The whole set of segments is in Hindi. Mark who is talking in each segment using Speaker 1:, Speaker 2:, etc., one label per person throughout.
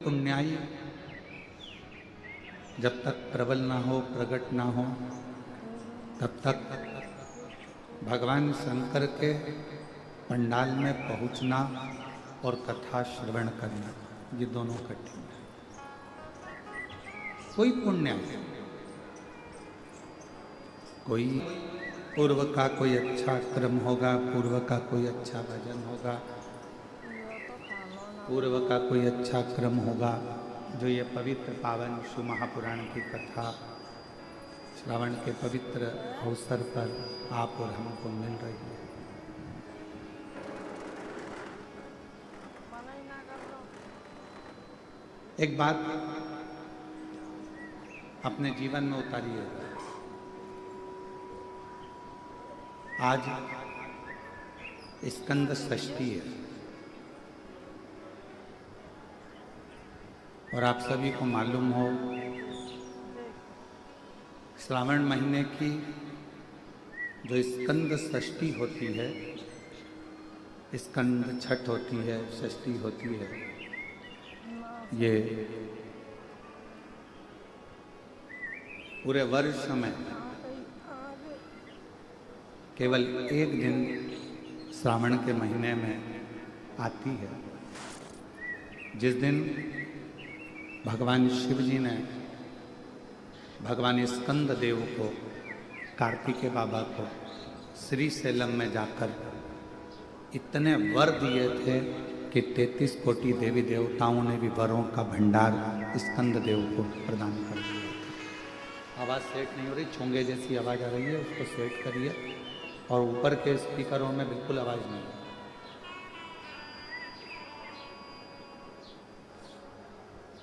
Speaker 1: पुण्याई जब तक प्रबल ना हो, प्रकट ना हो, तब तक भगवान शंकर के पंडाल में पहुंचना और कथा श्रवण करना, ये दोनों कठिन है। कोई पुण्य, कोई पूर्व का कोई अच्छा क्रम होगा, पूर्व का कोई अच्छा भजन होगा, पूर्व का कोई अच्छा क्रम होगा, जो ये पवित्र पावन शिव महापुराण की कथा श्रवण के पवित्र अवसर पर आप और हमको मिल रही है। एक बात अपने जीवन में उतारिए। आज स्कंद षष्ठी है और आप सभी को मालूम हो श्रावण महीने की जो स्कंद षष्ठी होती है, स्कंद छठ होती है, षष्ठी होती है, ये पूरे वर्ष में केवल एक दिन श्रावण के महीने में आती है, जिस दिन भगवान शिव जी ने भगवान स्कंद देव को, कार्तिकेय बाबा को श्री सैलम में जाकर इतने वर दिए थे कि 33 कोटि देवी देवताओं ने भी वरों का भंडार स्कंद देव को प्रदान कर दिया। आवाज़ सेट नहीं हो रही, चोंगे जैसी आवाज़ आ रही है, उसको सेट करिए। और ऊपर के स्पीकरों में बिल्कुल आवाज़ नहीं है।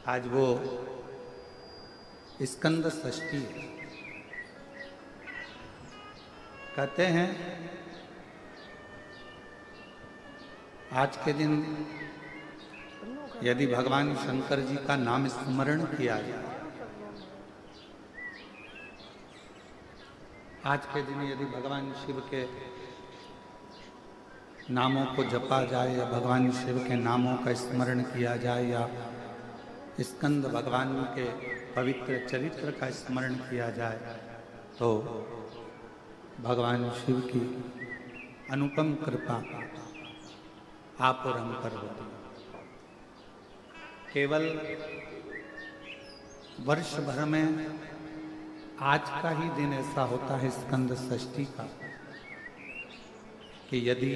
Speaker 1: आज वो स्कंद षष्ठी है। कहते हैं आज के दिन यदि भगवान शंकर जी का नाम स्मरण किया जाए, आज के दिन यदि भगवान शिव के नामों को जपा जाए या भगवान शिव के नामों का स्मरण किया जाए या स्कंद भगवान के पवित्र चरित्र का स्मरण किया जाए, तो भगवान शिव की अनुपम कृपा आप और हम पर होती है। केवल वर्ष भर में आज का ही दिन ऐसा होता है स्कंद षष्ठी का कि यदि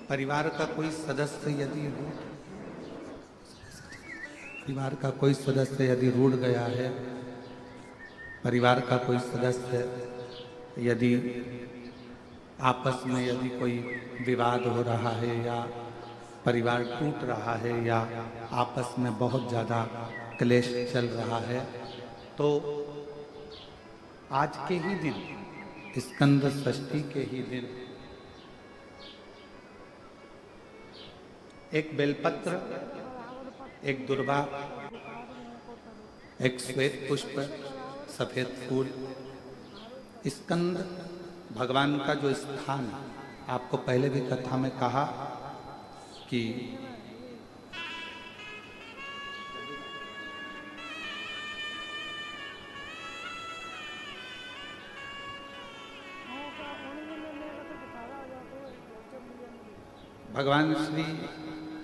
Speaker 1: परिवार का कोई सदस्य यदि रूठ गया है, परिवार का कोई सदस्य यदि आपस में यदि कोई विवाद हो रहा है या परिवार टूट रहा है या आपस में बहुत ज़्यादा क्लेश चल रहा है, तो आज के ही दिन, स्कंद षष्ठी के ही दिन एक बेलपत्र, एक दुर्वा, एक श्वेत पुष्प, सफेद फूल, स्कंद भगवान का जो स्थान, आपको पहले भी कथा में कहा कि भगवान श्री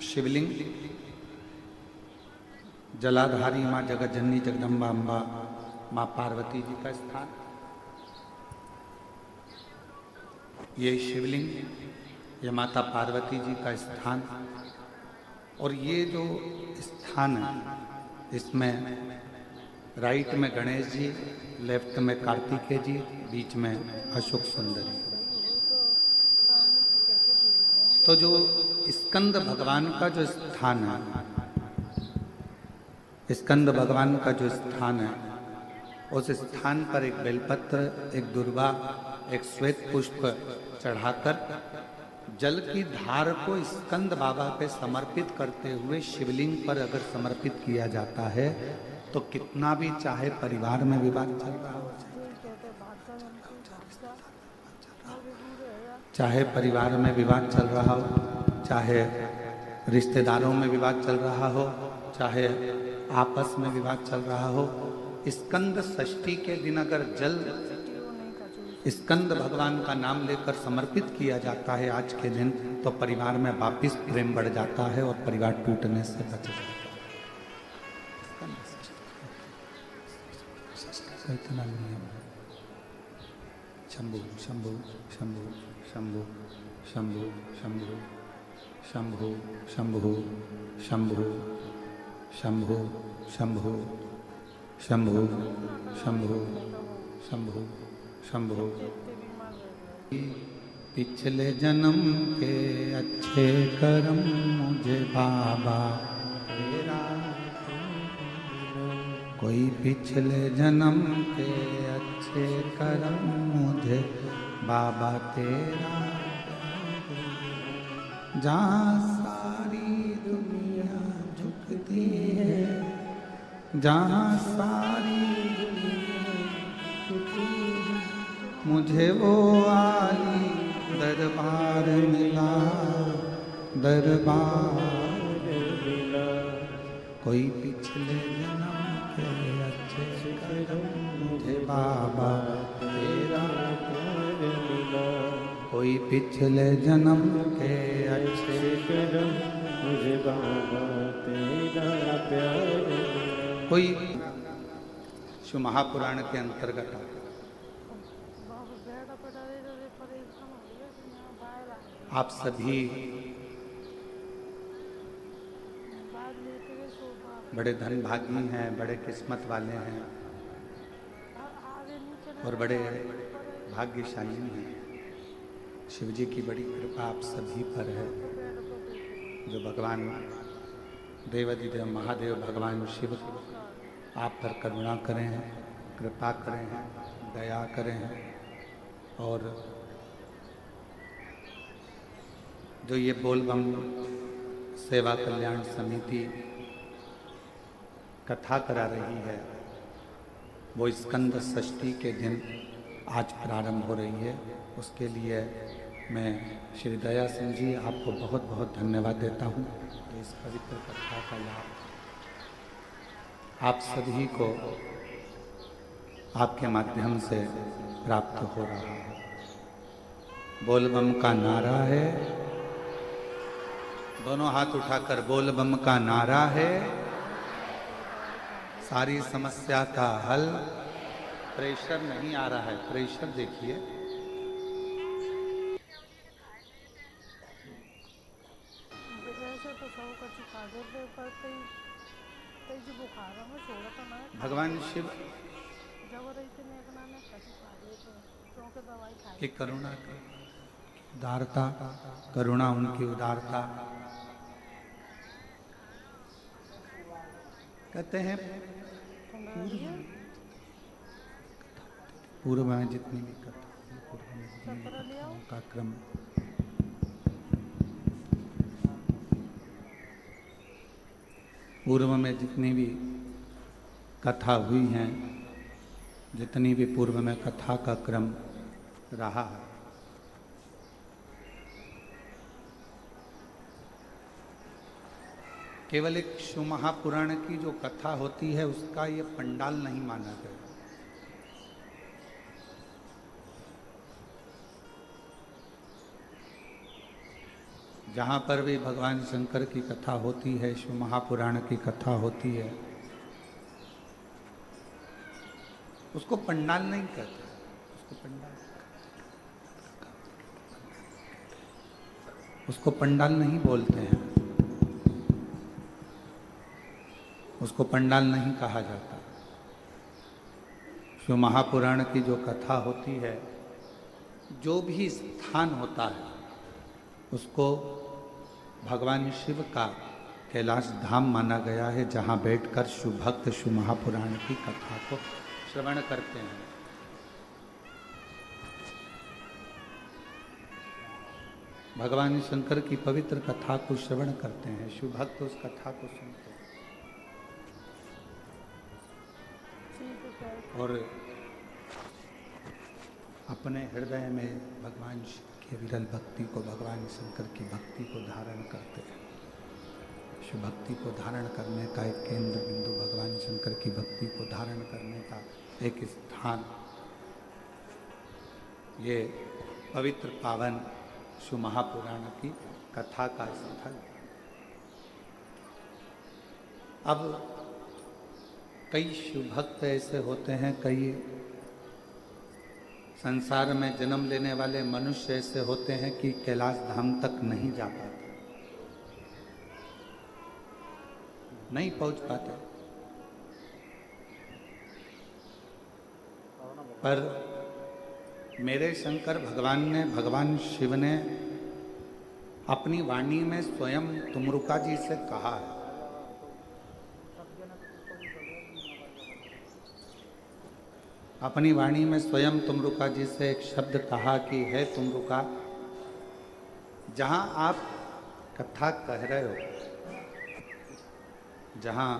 Speaker 1: शिवलिंग, जलाधारी माँ जगतजननी जगदम्बा अम्बा माँ पार्वती जी का स्थान, ये शिवलिंग, ये माता पार्वती जी का स्थान, और ये जो स्थान है इसमें राइट में गणेश जी, लेफ्ट में कार्तिकेय जी, बीच में अशोक सुंदरी। तो जो स्कंद भगवान का जो स्थान है, स्कंद भगवान का जो स्थान है, उस स्थान पर एक बेलपत्र, एक दुर्वा, एक श्वेत पुष्प चढ़ाकर जल की धार को स्कंद बाबा पे समर्पित करते हुए शिवलिंग पर अगर समर्पित किया जाता है तो कितना भी चाहे परिवार में विवाद चल रहा हो, चाहे परिवार में विवाद चल रहा हो, चाहे रिश्तेदारों में विवाद चल रहा हो, चाहे आपस में विवाद चल रहा हो, स्कंद षष्ठी के दिन अगर जल स्कंद भगवान का नाम लेकर समर्पित किया जाता है आज के दिन, तो परिवार में वापिस प्रेम बढ़ जाता है और परिवार टूटने से बच जाता है। इतना नियम है। शंभु शंभु शंभु शंभु शंभु शंभु शंभु शंभु शंभु शंभु शंभु शंभु शंभु शंभु शंभु। पिछले जन्म के अच्छे कर्म मुझे बाबा तेरा, कोई पिछले जन्म के अच्छे कर्म मुझे बाबा तेरा, जहाँ सारी दुनिया झुकती है, जहाँ सारी मुझे वो आली दरबार मिला, दरबार मिला। कोई पिछले जन्म के अच्छे कर्म मुझे बाबा तेरा मिला, कोई पिछले जन्म के अच्छे कर्म मुझे बाबा तेरा प्यार मिला। कोई शिव महापुराण के अंतर्गत आप सभी बड़े धनभागी हैं, बड़े किस्मत वाले हैं और बड़े भाग्यशाली हैं। शिव जी की बड़ी कृपा आप सभी पर है, जो भगवान देवाधिदेव महादेव भगवान शिव आप पर करुणा करें, कृपा करें, दया करें। और जो ये बोलबम सेवा कल्याण समिति कथा करा रही है, वो स्कंद षष्ठी के दिन आज प्रारंभ हो रही है। उसके लिए मैं श्री दया सिंह जी आपको बहुत बहुत धन्यवाद देता हूँ। इस पवित्र कथा का लाभ आप सभी को आपके माध्यम से प्राप्त हो रहा है। बोलबम का नारा है, दोनों हाथ उठाकर बोलबम का नारा है, सारी समस्या का हल। प्रेशर नहीं आ रहा है, प्रेशर देखिए। भगवान शिव की करुणा की उदारता, करुणा उनकी उदारता। कहते हैं पूर्व में जितनी भी कथा का क्रम, पूर्व में जितनी भी कथा हुई हैं, जितनी भी पूर्व में कथा का क्रम रहा है, केवल एक शिव महापुराण की जो कथा होती है उसका ये पंडाल नहीं माना गया। जहाँ पर भी भगवान शंकर की कथा होती है, शिव महापुराण की कथा होती है, उसको पंडाल नहीं कहते, उसको पंडाल नहीं बोलते हैं, उसको पंडाल नहीं कहा जाता। शिव महापुराण की जो कथा होती है, जो भी स्थान होता है, उसको भगवान शिव का कैलाश धाम माना गया है, जहाँ बैठकर शिव भक्त शिव महापुराण की कथा को श्रवण करते हैं। भगवान शंकर की पवित्र कथा को श्रवण करते हैं, शिव भक्त उस कथा को सुनते हैं और अपने हृदय में भगवान शिव की विरल भक्ति को, भगवान शंकर की भक्ति को धारण करते हैं। कि भक्ति को धारण करने का एक केंद्र बिंदु, भगवान शंकर की भक्ति को धारण करने का एक स्थान, ये पवित्र पावन शिव महापुराण की कथा का स्थल। अब कई शिव भक्त ऐसे होते हैं, कई संसार में जन्म लेने वाले मनुष्य ऐसे होते हैं कि कैलाश धाम तक नहीं जा पाते, नहीं पहुंच पाते। पर मेरे शंकर भगवान ने, भगवान शिव ने अपनी वाणी में स्वयं तुमरुका जी से कहा है, अपनी वाणी में स्वयं तुमरुका जी से एक शब्द कहा कि है तुमरुका, जहां आप कथा कह रहे हो, जहां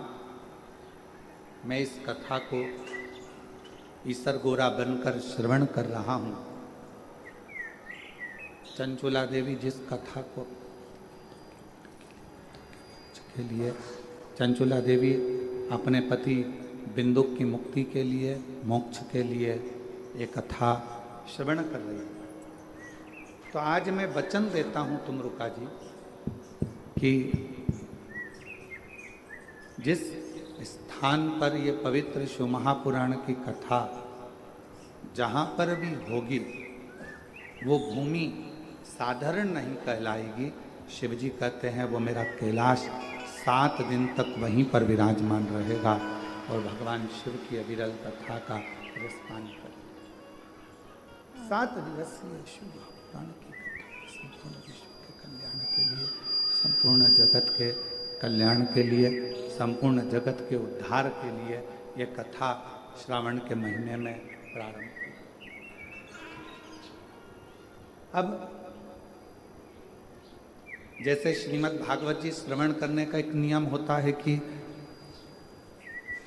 Speaker 1: मैं इस कथा को ईसर गोरा बनकर श्रवण कर रहा हूं, चंचुला देवी जिस कथा को के लिए, चंचुला देवी अपने पति बिंदुक की मुक्ति के लिए, मोक्ष के लिए ये कथा श्रवण कर रही है। तो आज मैं वचन देता हूं तुमरुका जी कि जिस स्थान पर ये पवित्र शिव महापुराण की कथा जहाँ पर भी होगी, वो भूमि साधारण नहीं कहलाएगी। शिव जी कहते हैं वो मेरा कैलाश 7 दिन तक वहीं पर विराजमान रहेगा और भगवान शिव की अविरल कथा का रसपान करें। 7 दिवसीय शिव महापुराण की कथा संपूर्ण विश्व के कल्याण के लिए, संपूर्ण जगत के कल्याण के लिए, संपूर्ण जगत के उद्धार के लिए ये कथा श्रावण के महीने में प्रारंभ हुई। अब जैसे श्रीमद् भागवत जी श्रवण करने का एक नियम होता है कि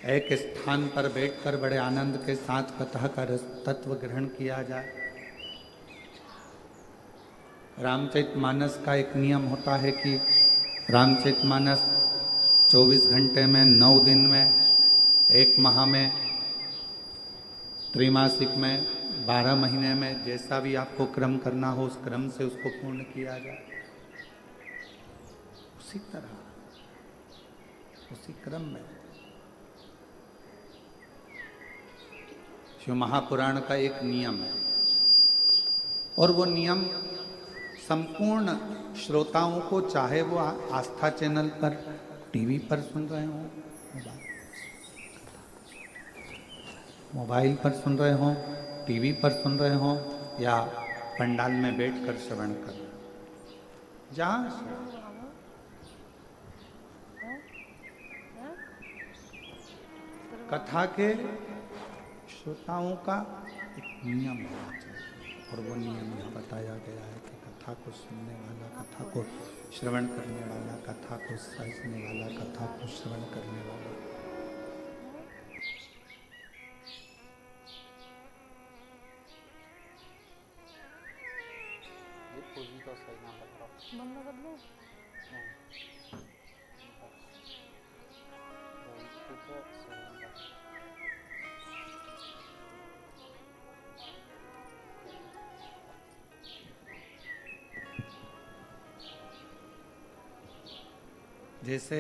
Speaker 1: एक स्थान पर बैठकर बड़े आनंद के साथ कथा का रस तत्व ग्रहण किया जाए। रामचरितमानस का एक नियम होता है कि रामचरितमानस 24 घंटे में, 9 दिन में, 1 माह में, त्रैमासिक में, 12 महीने में, जैसा भी आपको क्रम करना हो उस क्रम से उसको पूर्ण किया जाए। उसी तरह, उसी क्रम में शिव महापुराण का एक नियम है और वो नियम संपूर्ण श्रोताओं को, चाहे वो आस्था चैनल पर, टीवी पर सुन रहे हो, मोबाइल पर सुन रहे हो, टीवी पर सुन रहे हो, या पंडाल में बैठकर श्रवण कर रहे हो, जहाँ कथा के श्रोताओं का एक नियम होना चाहिए और वो नियम यहाँ बताया गया है कि कथा को सुनने वाला, कथा को श्रवण करने वाला, कथा को समझने वाला, कथा को श्रवण करने वाला जैसे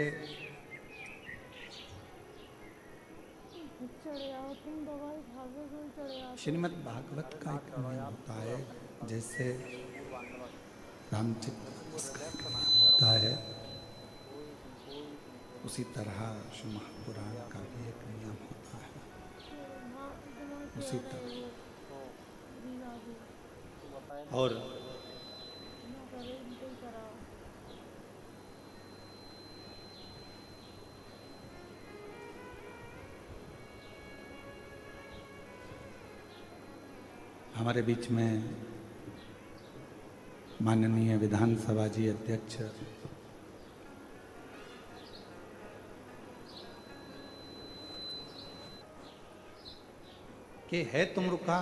Speaker 1: श्रीमद् भागवत का एक नियम होता है, जैसे रामचरित होता है, उसी तरह शिव महापुराण का भी एक नियम होता है। उसी तरह और हमारे बीच में माननीय विधानसभा जी अध्यक्ष के है तुमरुका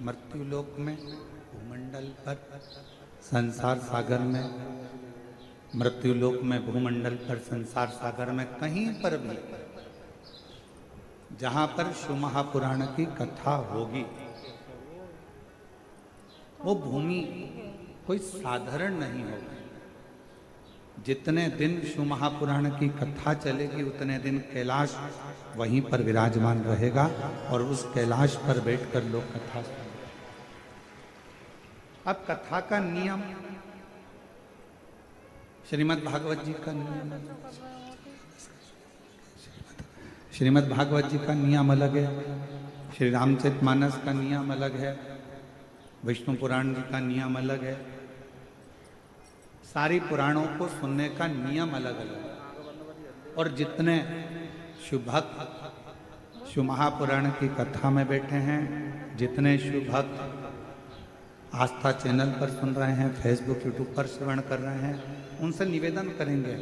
Speaker 1: मृत्युलोक में, भूमंडल पर, संसार सागर में मृत्युलोक में, भूमंडल पर, संसार सागर में, कहीं पर भी जहां पर शिव महापुराण की कथा होगी, वो भूमि कोई साधारण नहीं होगी। जितने दिन शिव महापुराण की कथा चलेगी उतने दिन कैलाश वहीं पर विराजमान रहेगा और उस कैलाश पर बैठकर लोग कथा सुनेंगे। अब कथा का नियम श्रीमद् भागवत जी का नियम, श्रीमद् भागवत जी का नियम अलग है, श्री रामचरितमानस का नियम अलग है, विष्णु पुराण जी का नियम अलग है। सारी पुराणों को सुनने का नियम अलग अलग है। और जितने शिव भक्त शिव महापुराण की कथा में बैठे हैं, जितने शिव भक्त आस्था चैनल पर सुन रहे हैं, फेसबुक यूट्यूब पर श्रवण कर रहे हैं, उनसे निवेदन करेंगे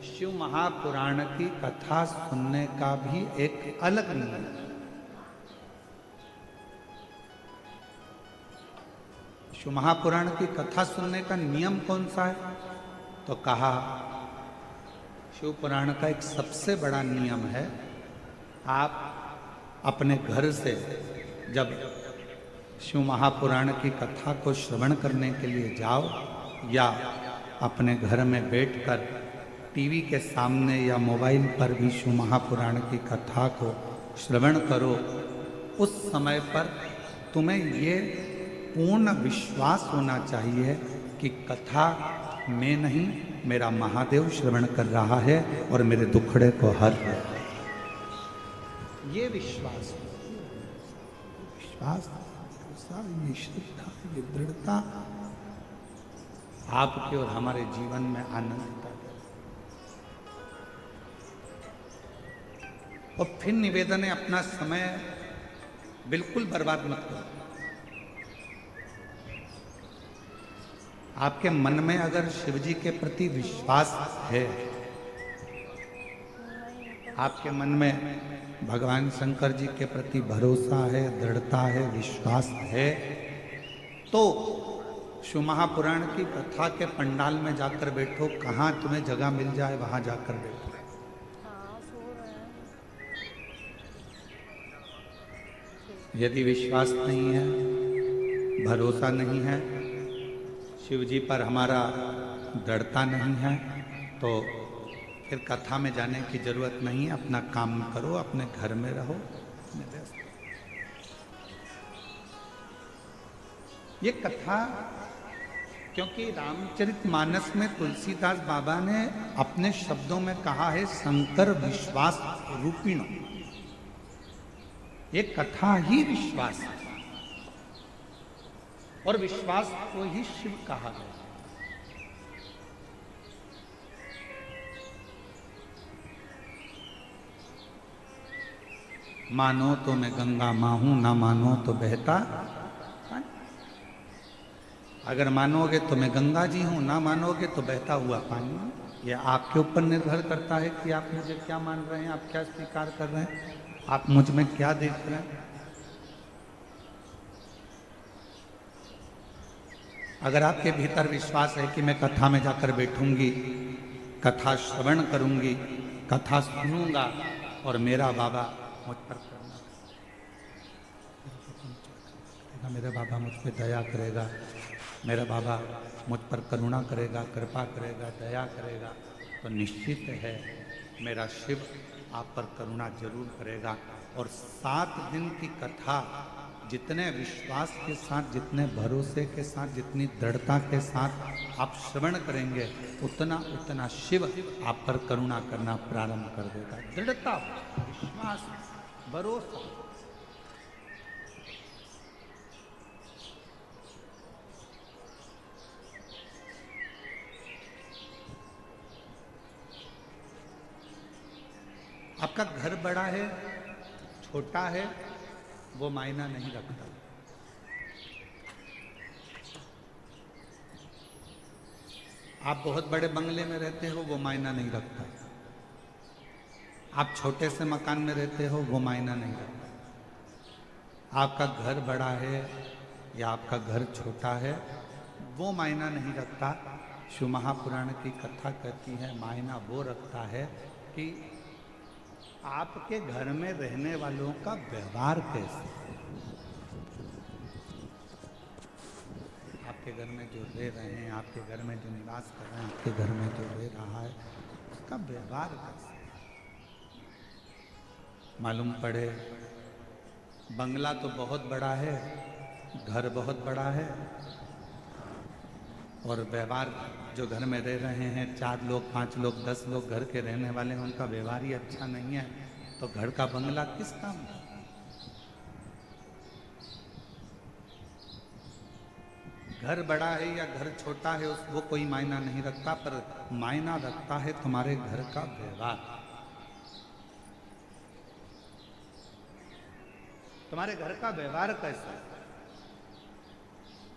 Speaker 1: शिव महापुराण की कथा सुनने का भी एक अलग नियम है। शिव महापुराण की कथा सुनने का नियम कौन सा है? तो कहा शिव पुराण का एक सबसे बड़ा नियम है, आप अपने घर से जब शिव महापुराण की कथा को श्रवण करने के लिए जाओ या अपने घर में बैठकर टीवी के सामने या मोबाइल पर भी शिव महापुराण की कथा को श्रवण करो, उस समय पर तुम्हें ये पूर्ण विश्वास होना चाहिए कि कथा मैं नहीं, मेरा महादेव श्रवण कर रहा है और मेरे दुखड़े को हर रहा है। ये विश्वास, ये श्रद्धा, ये दृढ़ता आपके और हमारे जीवन में आनंद देता है। और फिर निवेदन है, अपना समय बिल्कुल बर्बाद मत करो। आपके मन में अगर शिव जी के प्रति विश्वास है, आपके मन में भगवान शंकर जी के प्रति भरोसा है, दृढ़ता है, विश्वास है, तो शिव महापुराण की कथा के पंडाल में जाकर बैठो, कहाँ तुम्हें जगह मिल जाए वहां जाकर बैठो। यदि विश्वास नहीं है, भरोसा नहीं है, शिव जी पर हमारा दृढ़ता नहीं है, तो फिर कथा में जाने की जरूरत नहीं है। अपना काम करो, अपने घर में रहो, अपने व्यस्त। ये कथा, क्योंकि रामचरितमानस में तुलसीदास बाबा ने अपने शब्दों में कहा है शंकर विश्वास रूपिणो। ये कथा ही विश्वास है और विश्वास को ही शिव कहा गया। मानो तो मैं गंगा मां हूं, ना मानो तो बहता। अगर मानोगे तो मैं गंगा जी हूं, ना मानोगे तो बहता हुआ पानी। यह आपके ऊपर निर्भर करता है कि आप मुझे क्या मान रहे हैं, आप क्या स्वीकार कर रहे हैं, आप मुझ में क्या देख रहे हैं। अगर आपके भीतर विश्वास है कि मैं कथा में जाकर बैठूंगी, कथा श्रवण करूंगी, कथा सुनूंगा और मेरा बाबा मुझ पर करुणा करेगा, मेरा बाबा मुझ पर दया करेगा, मेरा बाबा मुझ पर करुणा करेगा, कृपा करेगा, दया करेगा, तो निश्चित है मेरा शिव आप पर करुणा जरूर करेगा। और 7 दिन की कथा जितने विश्वास के साथ, जितने भरोसे के साथ, जितनी दृढ़ता के साथ आप श्रवण करेंगे, उतना उतना शिव आप पर करुणा करना प्रारंभ कर देगा। दृढ़ता, विश्वास, भरोसा। आपका घर बड़ा है, छोटा है, वो मायना नहीं रखता। आप बहुत बड़े बंगले में रहते हो, वो मायना नहीं रखता। आप छोटे से मकान में रहते हो, वो मायना नहीं रखता। आपका घर बड़ा है या आपका घर छोटा है, वो मायना नहीं रखता। शिव महापुराण की कथा कहती है, मायना वो रखता है कि आपके घर में रहने वालों का व्यवहार कैसे, आपके घर में जो रह रहे हैं, आपके घर में जो निवास कर रहे हैं, आपके घर में जो रह रहा है, उसका व्यवहार कैसे। मालूम पड़े बंगला तो बहुत बड़ा है, घर बहुत बड़ा है, और व्यवहार जो घर में रह रहे हैं 4 लोग 5 लोग 10 लोग घर के रहने वाले हैं, उनका व्यवहार ही अच्छा नहीं है, तो घर का बंगला किस काम का। घर बड़ा है या घर छोटा है वो कोई मायना नहीं रखता, पर मायना रखता है तुम्हारे घर का व्यवहार, तुम्हारे घर का व्यवहार कैसा है,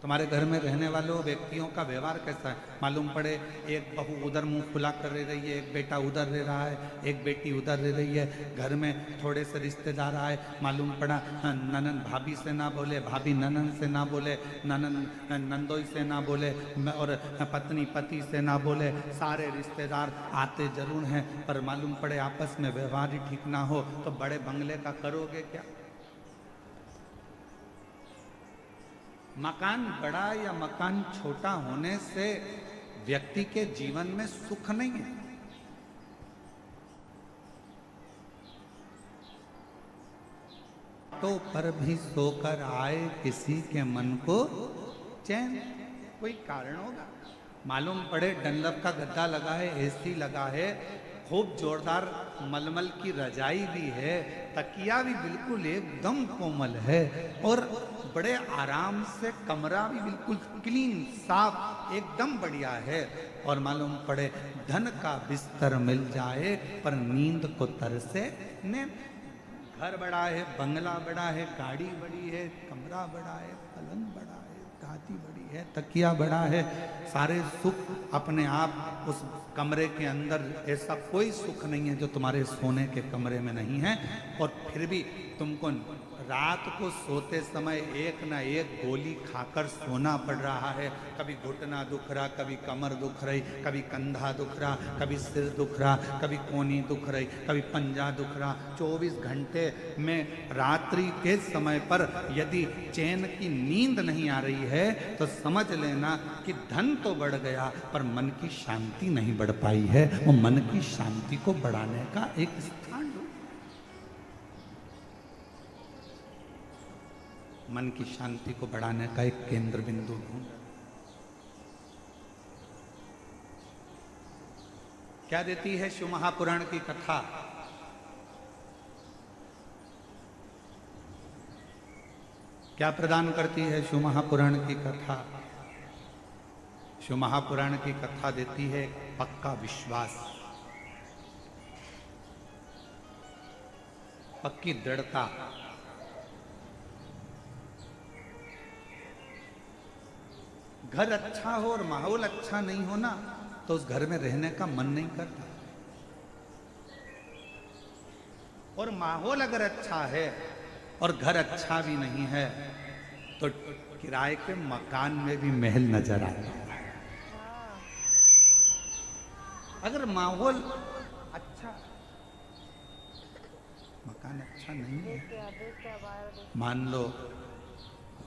Speaker 1: तुम्हारे घर में रहने वालों व्यक्तियों का व्यवहार कैसा है। मालूम पड़े एक बहू उधर मुंह खुला कर रह रही है, एक बेटा उधर रह रहा है, एक बेटी उधर रह रही है, घर में थोड़े से रिश्तेदार आए, मालूम पड़ा ननन भाभी से ना बोले, भाभी ननन से ना बोले, ननन नंदोई से ना बोले, और पत्नी पति से ना बोले, सारे रिश्तेदार आते जरूर हैं, पर मालूम पड़े आपस में व्यवहार ही ठीक ना हो, तो बड़े बंगले का करोगे क्या। मकान बड़ा या मकान छोटा होने से व्यक्ति के जीवन में सुख नहीं है। तो पर भी सोकर आए किसी के मन को चैन, कोई कारण होगा। मालूम पड़े डनलप का गद्दा लगा है, एसी लगा है, खूब जोरदार मलमल की रजाई भी है, तकिया भी बिल्कुल एकदम कोमल है, और बड़े आराम से कमरा भी बिल्कुल क्लीन साफ एकदम बढ़िया है, और मालूम पड़े धन का बिस्तर मिल जाए पर नींद को तरसे ने। घर बड़ा है, बंगला बड़ा है, गाड़ी बड़ी है, कमरा बड़ा है, पलंग बड़ा है, गादी बड़ी है, तकिया बड़ा है, सारे सुख अपने आप उस कमरे के अंदर। ऐसा कोई सुख नहीं है जो तुम्हारे सोने के कमरे में नहीं है, और फिर भी तुमको रात को सोते समय एक ना एक गोली खाकर सोना पड़ रहा है। कभी घुटना दुख रहा, कभी कमर दुख रही, कभी कंधा दुख रहा, कभी सिर दुख रहा, कभी कोनी दुख रही, कभी पंजा दुख रहा। 24 घंटे में रात्रि के समय पर यदि चैन की नींद नहीं आ रही है तो समझ लेना कि धन तो बढ़ गया पर मन की शांति नहीं बढ़ पाई है। वो मन की शांति को बढ़ाने का एक स्थान ढूंढ, मन की शांति को बढ़ाने का एक केंद्र बिंदु ढूंढ। क्या देती है शिव महापुराण की कथा। क्या प्रदान करती है शिव महापुराण की कथा। शिव महापुराण की कथा देती है पक्का विश्वास, पक्की दृढ़ता। घर अच्छा हो और माहौल अच्छा नहीं हो ना तो उस घर में रहने का मन नहीं करता, और माहौल अगर अच्छा है और घर अच्छा भी नहीं है तो किराए के मकान में भी महल नजर आता है। अगर माहौल अच्छा, मकान अच्छा नहीं है, मान लो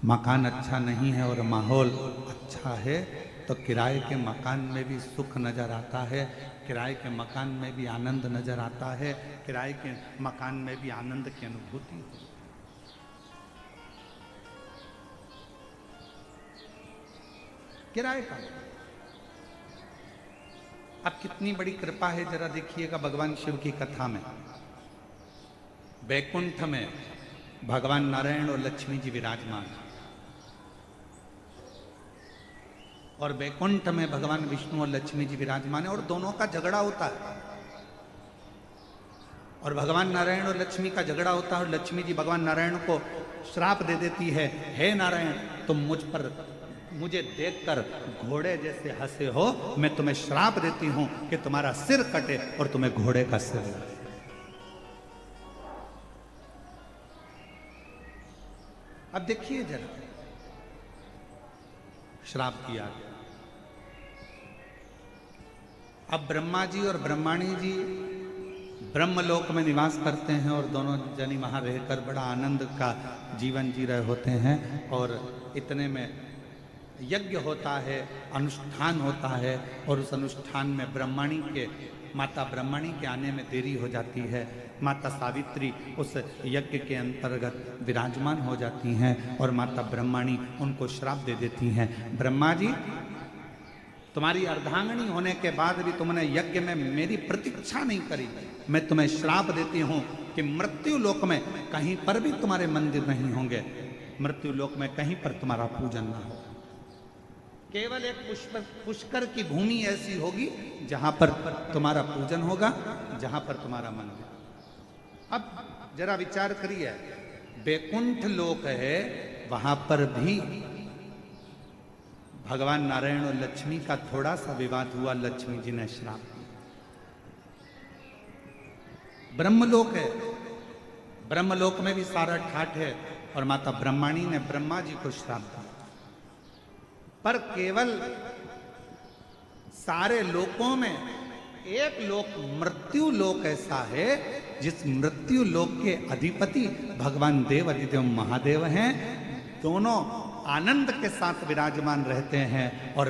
Speaker 1: मकान अच्छा नहीं है और माहौल अच्छा है तो किराए के मकान में भी सुख नजर आता है, किराए के मकान में भी आनंद नजर आता है, किराए के मकान में भी आनंद की अनुभूति होती है। किराए का अब कितनी बड़ी कृपा है जरा देखिएगा भगवान शिव की कथा में। बैकुंठ में भगवान नारायण और लक्ष्मी जी विराजमान, और बैकुंठ में भगवान विष्णु और लक्ष्मी जी विराजमान है, और दोनों का झगड़ा होता है, और भगवान नारायण और लक्ष्मी का झगड़ा होता है, और लक्ष्मी जी भगवान नारायण को श्राप दे देती है, हे नारायण तुम मुझ पर मुझे देखकर घोड़े जैसे हंसे हो, मैं तुम्हें श्राप देती हूं कि तुम्हारा सिर कटे और तुम्हें घोड़े का सिर लगे। अब देखिए जरा, श्राप किया गया, अब ब्रह्मा जी और ब्रह्माणी जी ब्रह्मलोक में निवास करते हैं और दोनों जनी वहाँ रहकर बड़ा आनंद का जीवन जी रहे होते हैं। और इतने में यज्ञ होता है, अनुष्ठान होता है, और उस अनुष्ठान में माता ब्रह्मणी के आने में देरी हो जाती है। माता सावित्री उस यज्ञ के अंतर्गत विराजमान हो जाती हैं और माता ब्रह्मणी उनको श्राप दे देती हैं। ब्रह्मा जी, तुम्हारी अर्धांगिनी होने के बाद भी तुमने यज्ञ में मेरी प्रतीक्षा नहीं करी, मैं तुम्हें श्राप देती हूं कि मृत्यु लोक में कहीं पर भी तुम्हारे मंदिर नहीं होंगे, मृत्यु लोक में कहीं पर तुम्हारा पूजन ना हो। केवल एक पुष्कर की भूमि ऐसी होगी जहां पर तुम्हारा पूजन होगा, जहां पर तुम्हारा मंदिर। अब जरा विचार करिए, बैकुंठ लोक है, वहां पर भी भगवान नारायण और लक्ष्मी का थोड़ा सा विवाद हुआ, लक्ष्मी जी ने श्राप दिया। ब्रह्मलोक है, ब्रह्मलोक में भी सारा ठाठ है और माता ब्रह्मणी ने ब्रह्मा जी को श्राप दिया। पर केवल सारे लोकों में एक लोक मृत्यु लोक ऐसा है जिस मृत्यु लोक के अधिपति भगवान देव अधिदेव महादेव हैं। दोनों आनंद के साथ विराजमान रहते हैं और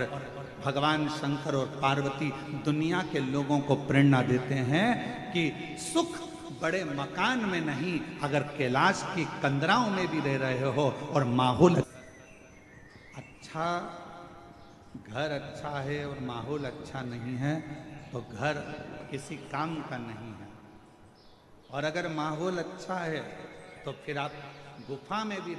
Speaker 1: भगवान शंकर और पार्वती दुनिया के लोगों को प्रेरणा देते हैं कि सुख बड़े मकान में नहीं, अगर कैलाश की कंदराओं में भी रह रहे हो और माहौल अच्छा, घर अच्छा है और माहौल अच्छा नहीं है तो घर किसी काम का नहीं है। और अगर माहौल अच्छा है तो फिर आप गुफा में भी